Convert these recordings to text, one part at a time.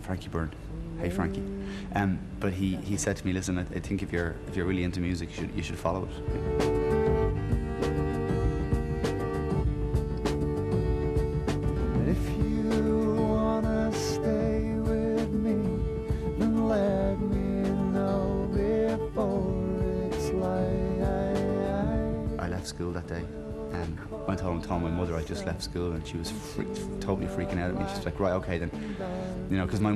Frankie Byrne. Hey Frankie. But he said to me, listen, I think if you're really into music, you should follow it. School that day and went home and told my mother I just left school, and she was totally freaking out at me. She's like, right, okay then, you know, because my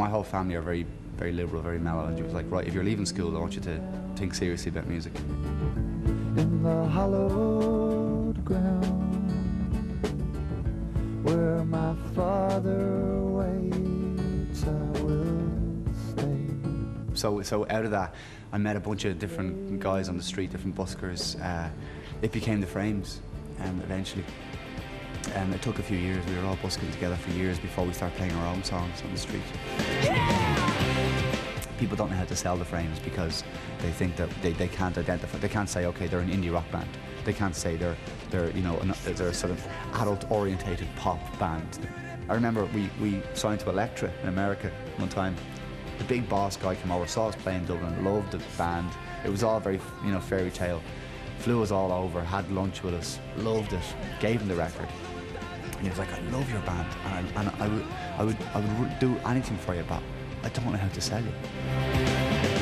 whole family are very, very liberal, very mellow, and she was like, right, if you're leaving school, I want you to think seriously about music. In the hallowed ground where my father waits, I will stay. So out of that, I met a bunch of different guys on the street, different buskers. It became the Frames, eventually. It took a few years. We were all busking together for years before we started playing our own songs on the street. Yeah! People don't know how to sell the Frames because they think that they can't identify. They can't say, okay, they're an indie rock band. They can't say they're you know, they're a sort of adult-orientated pop band. I remember we signed to Elektra in America one time. The big boss guy came over, saw us playing Dublin, loved the band. It was all very, you know, fairy tale. Flew us all over, had lunch with us, loved it, gave him the record. And he was like, I love your band, and I would do anything for you, but I don't know how to sell you.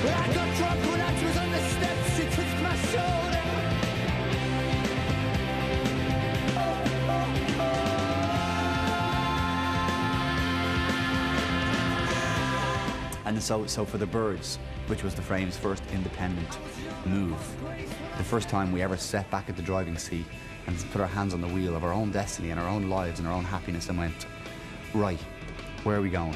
Well, I got drunk when I was on the steps, she touched my shoulder. And so for the Birds, which was the Frames' first independent move, the first time we ever sat back at the driving seat and put our hands on the wheel of our own destiny and our own lives and our own happiness and went, right, where are we going?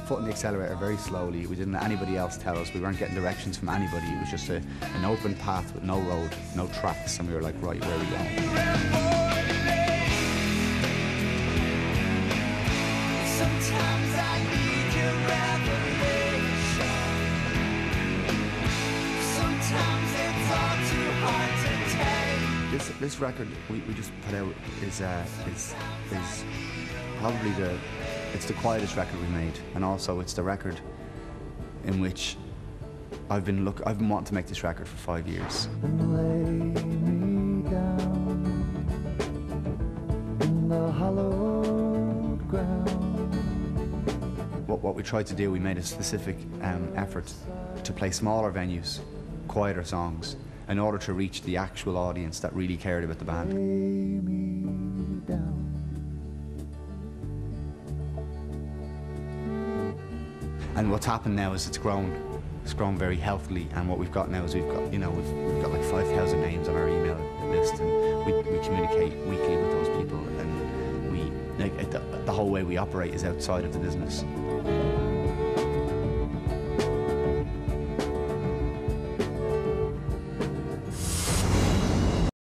Foot in the accelerator very slowly. We didn't let anybody else tell us. We weren't getting directions from anybody. It was just an open path with no road, no tracks, and we were like, right, where are we going? Sometimes I need your revelation. Sometimes it's all too hard to take. This record we just put out is probably it's the quietest record we made, and also it's the record in which I've been wanting to make this record for 5 years. And lay me down in the hallowed ground. What we tried to do, we made a specific effort to play smaller venues, quieter songs, in order to reach the actual audience that really cared about the band. Lay me down. And what's happened now is it's grown very healthily, and what we've got now is we've got like 5,000 names on our email list, and we communicate weekly with those people, and the whole way we operate is outside of the business.